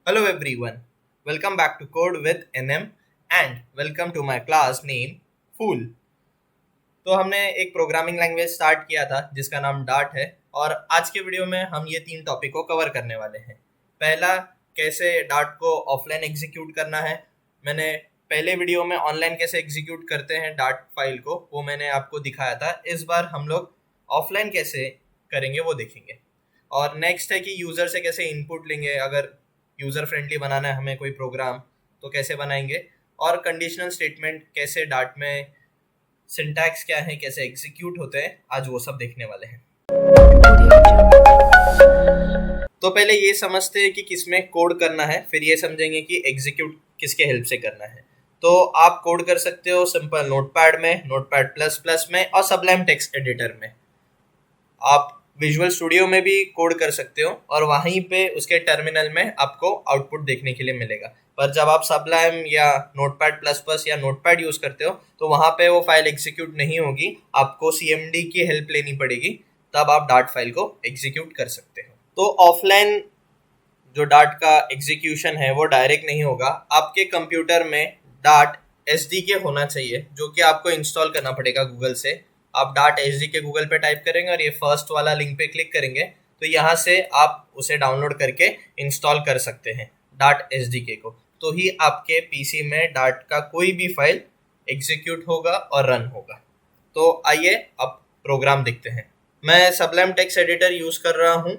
Hello everyone, welcome back to Code with NM and welcome to my class name Fool। तो हमने एक programming language start किया था जिसका नाम डार्ट है और आज के वीडियो में हम ये तीन टॉपिक को कवर करने वाले हैं। पहला, कैसे डार्ट को ऑफलाइन एग्जीक्यूट करना है। मैंने पहले वीडियो में ऑनलाइन कैसे एग्जीक्यूट करते हैं डार्ट फाइल को, वो मैंने आपको दिखाया था। इस बार हम लोग ऑफलाइन कैसे करेंगे वो देखेंगे। और नेक्स्ट है कि यूज़र से कैसे इनपुट लेंगे, अगर यूज़र फ्रेंडली बनाना है हमें कोई प्रोग्राम तो कैसे बनाएंगे। और कंडीशनल स्टेटमेंट कैसे डार्ट में, सिंटैक्स क्या है, कैसे एग्जीक्यूट होते हैं, आज वो सब देखने वाले हैं। तो पहले ये समझते हैं कि किसमें कोड करना है, फिर ये समझेंगे कि एग्जीक्यूट किसके हेल्प से करना है। तो आप कोड कर सकते हो सिंपल नोटपैड में, नोटपैड प्लस प्लस में और सबलाइम टेक्स्ट एडिटर में। आप विजुअल स्टूडियो में भी कोड कर सकते हो और वहीं पे उसके टर्मिनल में आपको आउटपुट देखने के लिए मिलेगा। पर जब आप सबलाइम या नोटपैड प्लस प्लस या नोटपैड यूज़ करते हो तो वहाँ पे वो फाइल एग्जीक्यूट नहीं होगी, आपको CMD की हेल्प लेनी पड़ेगी, तब आप डार्ट फाइल को एग्जीक्यूट कर सकते हो। तो ऑफलाइन जो डार्ट का एग्जीक्यूशन है वो डायरेक्ट नहीं होगा। आपके कंप्यूटर में डार्ट SDK होना चाहिए जो कि आपको इंस्टॉल करना पड़ेगा गूगल से। आप डार्ट SDK गूगल पे टाइप करेंगे और ये फर्स्ट वाला लिंक पे क्लिक करेंगे तो यहाँ से आप उसे डाउनलोड करके इंस्टॉल कर सकते हैं डार्ट SDK को। तो ही आपके पीसी में डार्ट का कोई भी फाइल एग्जीक्यूट होगा और रन होगा। तो आइए अब प्रोग्राम देखते हैं। मैं सबलाइम टेक्स्ट एडिटर यूज़ कर रहा हूँ।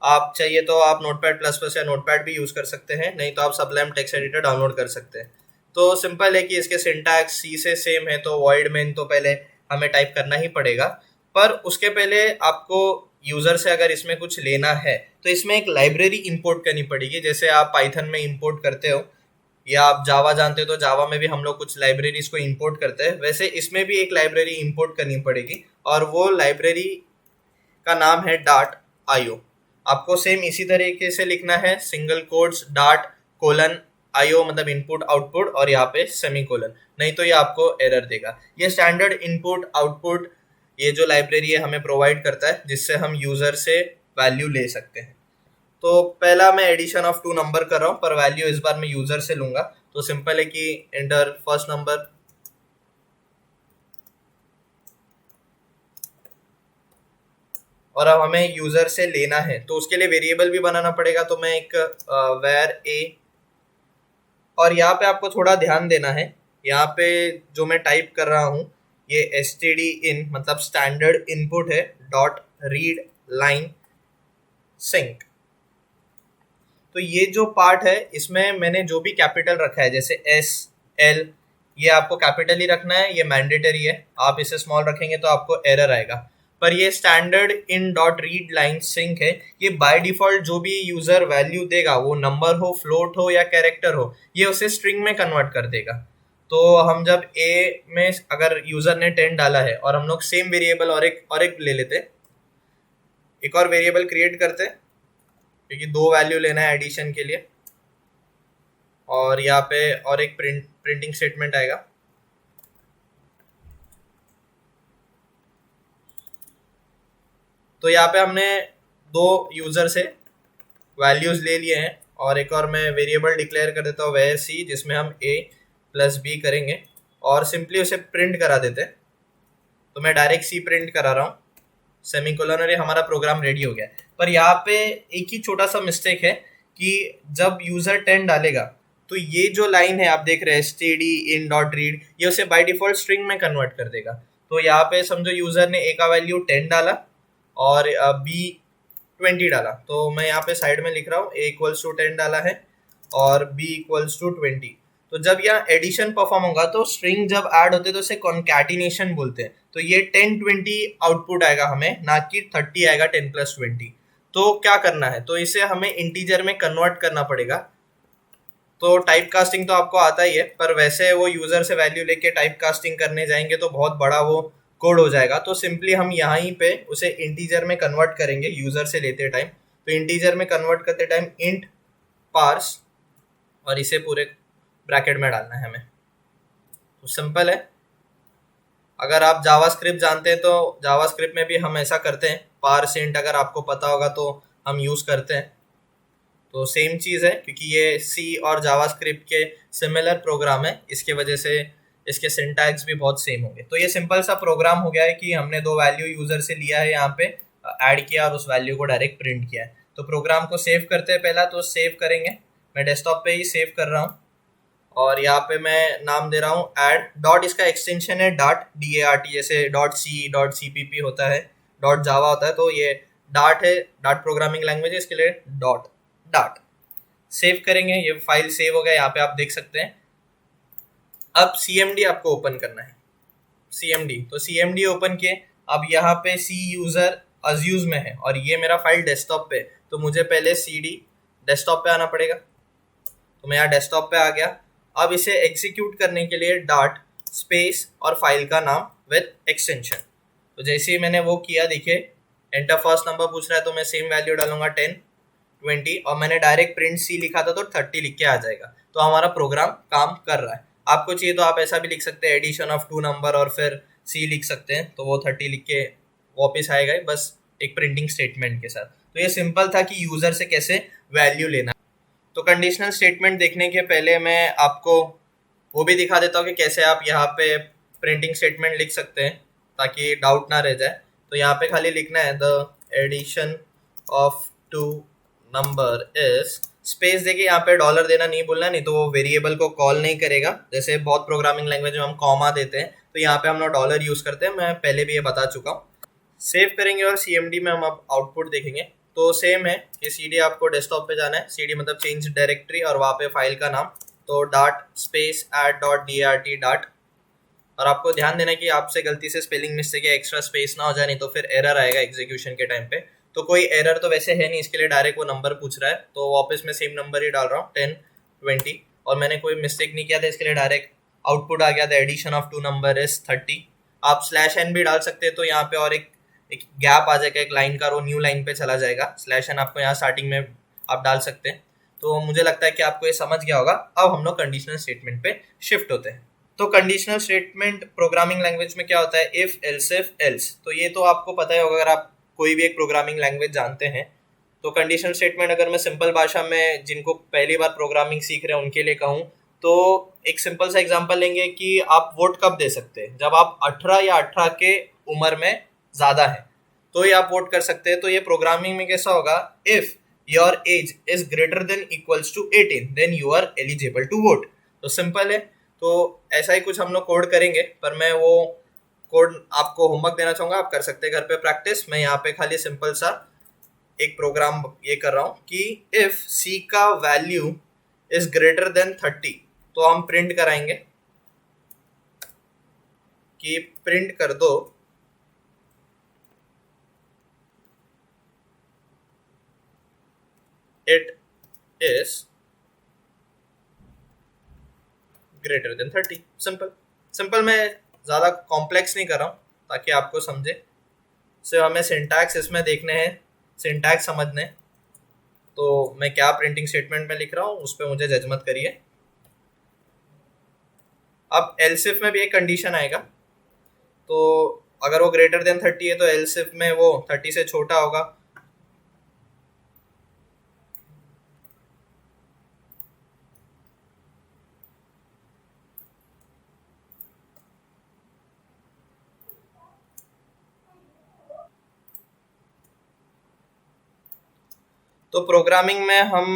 आप चाहिए तो आप नोटपैड प्लस प्लस या नोटपैड भी यूज़ कर सकते हैं, नहीं तो आप सबलाइम टेक्स्ट एडिटर डाउनलोड कर सकते हैं। तो सिंपल है कि इसके सिंटैक्स सी से सेम है, तो वॉइड मेन तो पहले हमें टाइप करना ही पड़ेगा। पर उसके पहले आपको यूज़र से अगर इसमें कुछ लेना है तो इसमें एक लाइब्रेरी इंपोर्ट करनी पड़ेगी। जैसे आप पाइथन में इंपोर्ट करते हो या आप जावा जानते हो तो जावा में भी हम लोग कुछ लाइब्रेरीज को इंपोर्ट करते हैं, वैसे इसमें भी एक लाइब्रेरी इंपोर्ट करनी पड़ेगी और वो लाइब्रेरी का नाम है डार्ट IO। आपको सेम इसी तरीके से लिखना है, single quotes dart colon IO मतलब इनपुट आउटपुट और यहाँ पे सेमी कोलन, नहीं तो ये आपको एरर देगा। ये स्टैंडर्ड इनपुट आउटपुट ये जो लाइब्रेरी है हमें प्रोवाइड करता है जिससे हम यूज़र से वैल्यू ले सकते हैं। तो पहला मैं एडिशन ऑफ 2 नंबर कर रहा हूँ पर वैल्यू इस बार मैं यूज़र से लूँगा। तो सिंपल है कि एंटर फर्स्ट नंबर और अब हमें यूज़र से लेना है तो उसके लिए वेरिएबल भी बनाना पड़ेगा। तो मैं एक वैर ए, और यहाँ पे आपको थोड़ा ध्यान देना है, यहाँ पे जो मैं टाइप कर रहा हूँ ये std in मतलब स्टैंडर्ड इनपुट है डॉट रीड लाइन सिंक। तो ये जो पार्ट है इसमें मैंने जो भी कैपिटल रखा है जैसे SL, ये आपको कैपिटल ही रखना है, ये मैंडेटरी है। आप इसे स्मॉल रखेंगे तो आपको एरर आएगा। पर ये standard in dot read line sync है, ये बाय डिफॉल्ट जो भी यूजर वैल्यू देगा वो नंबर हो, फ्लोट हो या कैरेक्टर हो, ये उसे स्ट्रिंग में कन्वर्ट कर देगा। तो हम जब ए में अगर यूजर ने 10 डाला है और हम लोग सेम वेरिएबल और एक ले लेते, एक और वेरिएबल क्रिएट करते क्योंकि 2 वैल्यू लेना है एडिशन के लिए, और यहाँ पे और एक प्रिंटिंग स्टेटमेंट आएगा। तो यहाँ पे हमने 2 यूजर से वैल्यूज ले लिए हैं और एक और मैं वेरिएबल डिक्लेयर कर देता हूँ वह सी, जिसमें हम A प्लस B करेंगे और सिंपली उसे प्रिंट करा देते हैं। तो मैं डायरेक्ट C प्रिंट करा रहा हूँ सेमीकोलन, और ये हमारा प्रोग्राम रेडी हो गया है। पर यहाँ पे एक ही छोटा सा मिस्टेक है कि जब यूजर 10 डालेगा तो ये जो लाइन है आप देख रहे हैं std in डॉट रीड, ये उसे बाय डिफॉल्ट स्ट्रिंग में कन्वर्ट कर देगा। तो यहाँ पे समझो यूजर ने A का वैल्यू 10 डाला और B 20 डाला, तो मैं यहाँ पे साइड में लिख रहा हूँ A इक्वल्स टू 10 डाला है और B इक्वल्स टू 20। तो जब यहाँ एडिशन परफॉर्म होगा तो स्ट्रिंग जब ऐड होते हैं तो उसे कॉन्कैटिनेशन बोलते हैं। तो ये 10-20 आउटपुट आएगा हमें, ना कि 30 आएगा 10 + 20। तो क्या करना है, तो इसे हमें इंटीजर में कन्वर्ट करना पड़ेगा। तो टाइप कास्टिंग तो आपको आता ही है, पर वैसे वो यूजर से वैल्यू लेके टाइप कास्टिंग करने जाएंगे तो बहुत बड़ा वो कोड हो जाएगा। तो सिंपली हम यहाँ ही पे उसे इंटीजर में कन्वर्ट करेंगे यूजर से लेते टाइम। तो इंटीजर में कन्वर्ट करते टाइम इंट पार्स और इसे पूरे ब्रैकेट में डालना है हमें। तो सिंपल है। अगर आप जावास्क्रिप्ट जानते हैं तो जावास्क्रिप्ट में भी हम ऐसा करते हैं, पार्स इंट अगर आपको पता होगा तो हम यूज़ करते हैं। तो सेम चीज़ है, क्योंकि ये सी और जावास्क्रिप्ट के सिमिलर प्रोग्राम है, इसके वजह से इसके सिंटैक्स भी बहुत सेम होंगे। तो ये सिंपल सा प्रोग्राम हो गया है कि हमने दो वैल्यू यूजर से लिया है, यहाँ पे ऐड किया और उस वैल्यू को डायरेक्ट प्रिंट किया है। तो प्रोग्राम को सेव करते हैं, पहला तो सेव करेंगे, मैं डेस्कटॉप पे ही सेव कर रहा हूँ और यहाँ पे मैं नाम दे रहा हूँ ऐड डॉट, इसका एक्सटेंशन है डॉट DART, जैसे .C.CPP होता है, डॉट जावा होता है, तो ये डाट है, डाट प्रोग्रामिंग लैंग्वेज है, इसके लिए डॉट डाट सेव करेंगे। ये फाइल सेव हो गया, यहाँ पे आप देख सकते हैं। अब CMD आपको ओपन करना है, CMD, तो CMD ओपन किए। अब यहाँ पे सी यूजर अज्यूज में है और ये मेरा फाइल डेस्कटॉप पे, तो मुझे पहले CD डेस्कटॉप पे आना पड़ेगा, तो मैं यहाँ डेस्कटॉप पे आ गया। अब इसे एग्जीक्यूट करने के लिए डॉट स्पेस और फाइल का नाम विद एक्सटेंशन, तो जैसे ही मैंने वो किया, देखिए एंटर फर्स्ट नंबर पूछ रहा है, तो मैं सेम वैल्यू डालूंगा 10 20, और मैंने डायरेक्ट प्रिंट C लिखा था तो 30 लिख के आ जाएगा। तो हमारा प्रोग्राम काम कर रहा है। आपको चाहिए तो आप ऐसा भी लिख सकते हैं, एडिशन ऑफ 2 नंबर और फिर C लिख सकते हैं, तो वो 30 लिख के वापस आएगा, बस एक प्रिंटिंग स्टेटमेंट के साथ। तो ये सिंपल था कि यूजर से कैसे वैल्यू लेना। तो कंडीशनल स्टेटमेंट देखने के पहले मैं आपको वो भी दिखा देता हूँ कि कैसे आप यहाँ पे प्रिंटिंग स्टेटमेंट लिख सकते हैं, ताकि डाउट ना रह जाए। तो यहाँ पे खाली लिखना है the addition of 2 number is, space देखिए यहाँ पे डॉलर देना नहीं भूलना, नहीं तो वो वेरिएबल को कॉल नहीं करेगा। जैसे बहुत प्रोग्रामिंग लैंग्वेज में हम कॉमा देते हैं, तो यहाँ पे हम लोग डॉलर यूज करते हैं, मैं पहले भी ये बता चुका हूँ। सेव करेंगे और CMD में हम अब आउटपुट देखेंगे। तो सेम है कि CD आपको डेस्कटॉप पे जाना है, CD मतलब चेंज डायरेक्टरी, और वहाँ पे फाइल का नाम, तो dot space add dot DART dot, और आपको ध्यान देना कि आपसे गलती से स्पेलिंग मिस्टेक या एक्स्ट्रा स्पेस ना हो जाए, नहीं तो फिर एरर आएगा एग्जीक्यूशन के टाइम पे। तो कोई एरर तो वैसे है नहीं, इसके लिए डायरेक्ट वो नंबर पूछ रहा है, तो वापस मैं सेम नंबर ही डाल रहा हूँ 10 20, और मैंने कोई मिस्टेक नहीं किया था, इसके लिए डायरेक्ट आउटपुट आ गया था एडिशन ऑफ 2 नंबर इज 30। आप /n भी डाल सकते हैं, तो यहाँ पे और एक गैप आ जाएगा एक लाइन का, वो न्यू लाइन पे चला जाएगा। /n आपको यहाँ स्टार्टिंग में आप डाल सकते हैं। तो मुझे लगता है कि आपको ये समझ गया होगा। अब हम लोग कंडीशनल स्टेटमेंट पे शिफ्ट होते हैं। तो कंडीशनल स्टेटमेंट प्रोग्रामिंग लैंग्वेज में क्या होता है, इफ एल्स एल्स, तो ये तो आपको पता ही होगा अगर आप कोई भी एक प्रोग्रामिंग लैंग्वेज जानते हैं। तो कंडीशनल स्टेटमेंट अगर मैं सिंपल भाषा में जिनको पहली बार प्रोग्रामिंग सीख रहे हैं उनके लिए कहूँ, तो एक सिंपल सा एग्जांपल लेंगे कि आप वोट कब दे सकते हैं, जब आप 18 या 18 के उम्र में ज़्यादा है, तो ये आप वोट कर सकते हैं। तो ये प्रोग्रामिंग में कैसा होगा, if your age is greater than equals to 18 then you are eligible to vote. तो सिंपल है। तो ऐसा ही कुछ हम लोग कोड करेंगे, पर मैं वो कोड आपको होमवर्क देना चाहूँगा, आप कर सकते हैं घर पे प्रैक्टिस। मैं यहाँ पे खाली सिंपल सा एक प्रोग्राम ये कर रहा हूँ कि इफ C का वैल्यू इज ग्रेटर देन 30, तो हम प्रिंट कराएंगे कि प्रिंट कर दो it is greater then 30। Simple मैं ज़्यादा कॉम्प्लेक्स नहीं कर रहा हूँ ताकि आपको समझे। सिर्फ हमें सिंटैक्स इसमें देखने हैं, सिंटैक्स समझने। तो मैं क्या प्रिंटिंग स्टेटमेंट में लिख रहा हूँ उस पर मुझे जज मत करिए। अब एल्सिफ में भी एक कंडीशन आएगा, तो अगर वो ग्रेटर देन 30 है तो एल्सिफ में वो 30 से छोटा होगा। तो प्रोग्रामिंग में हम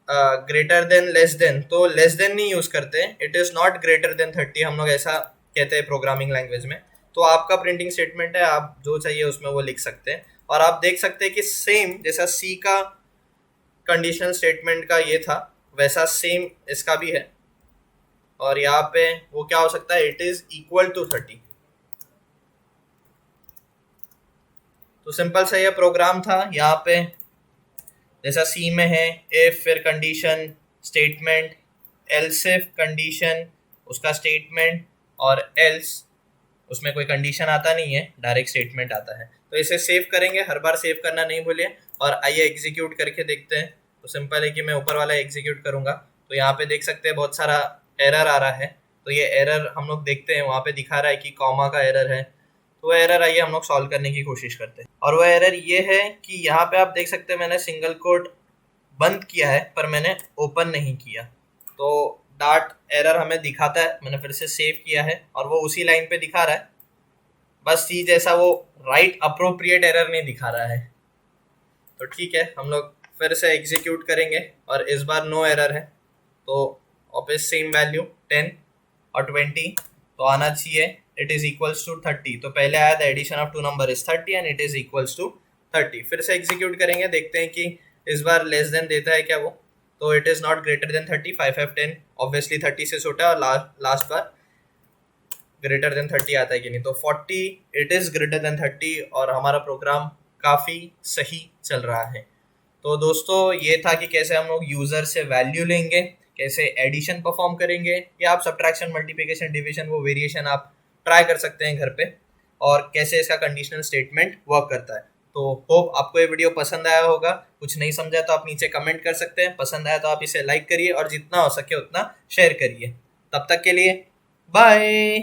ग्रेटर देन लेस देन, तो लेस देन नहीं यूज करते, it is not greater than 30 हम लोग ऐसा कहते हैं प्रोग्रामिंग लैंग्वेज में। तो आपका प्रिंटिंग स्टेटमेंट है, आप जो चाहिए उसमें वो लिख सकते हैं। और आप देख सकते हैं कि सेम जैसा C का कंडीशनल स्टेटमेंट का ये था, वैसा सेम इसका भी है। और यहाँ पे वो क्या हो सकता है, इट इज इक्वल टू 30। तो सिंपल सा ये प्रोग्राम था। यहाँ पे जैसा C में है, इफ फिर condition statement, else if condition उसका स्टेटमेंट, और एल्स उसमें कोई कंडीशन आता नहीं है, डायरेक्ट स्टेटमेंट आता है। तो इसे सेव करेंगे, हर बार सेव करना नहीं भूलिए। और आइए एग्जीक्यूट करके देखते हैं। तो सिंपल है कि मैं ऊपर वाला एग्जीक्यूट करूंगा, तो यहाँ पे देख सकते हैं बहुत सारा एरर आ रहा है। तो ये एरर हम लोग देखते हैं, वहाँ पे दिखा रहा है कि कॉमा का एरर है। तो वह एरर आइए हम लोग सॉल्व करने की कोशिश करते हैं। और वह एरर ये है कि यहाँ पे आप देख सकते हैं मैंने सिंगल कोट बंद किया है पर मैंने ओपन नहीं किया, तो डार्ट एरर हमें दिखाता है। मैंने फिर से सेव किया है और वो उसी लाइन पे दिखा रहा है, बस सी जैसा वो राइट अप्रोप्रिएट एरर नहीं दिखा रहा है। तो ठीक है, हम लोग फिर से एग्जीक्यूट करेंगे और इस बार नो एरर है, तो वापस सेम वैल्यू 10 और 20 तो आना चाहिए। इट इज इक्वल्स टू 30, तो पहले आया the addition of two number is 30 and it is equals to 30। फिर से एग्जीक्यूट करेंगे, देखते हैं कि इस बार लेस देन देता है क्या वो। तो it is not greater than 30, 5 5 10, obviously 30 से छोटा, और लास्ट बार ग्रेटर देन 30 आता है कि नहीं, तो 40 इट इज ग्रेटर देन 30 और हमारा प्रोग्राम काफ़ी सही चल रहा है। तो दोस्तों ये था कि कैसे हम लोग यूज़र से वैल्यू लेंगे, कैसे एडिशन परफॉर्म करेंगे, या आप सब्ट्रैक्शन, मल्टीप्लिकेशन, डिवीजन, वो वेरिएशन आप ट्राई कर सकते हैं घर पे, और कैसे इसका कंडीशनल स्टेटमेंट वर्क करता है। तो होप आपको ये वीडियो पसंद आया होगा। कुछ नहीं समझा तो आप नीचे कमेंट कर सकते हैं, पसंद आया तो आप इसे लाइक करिए और जितना हो सके उतना शेयर करिए। तब तक के लिए बाय।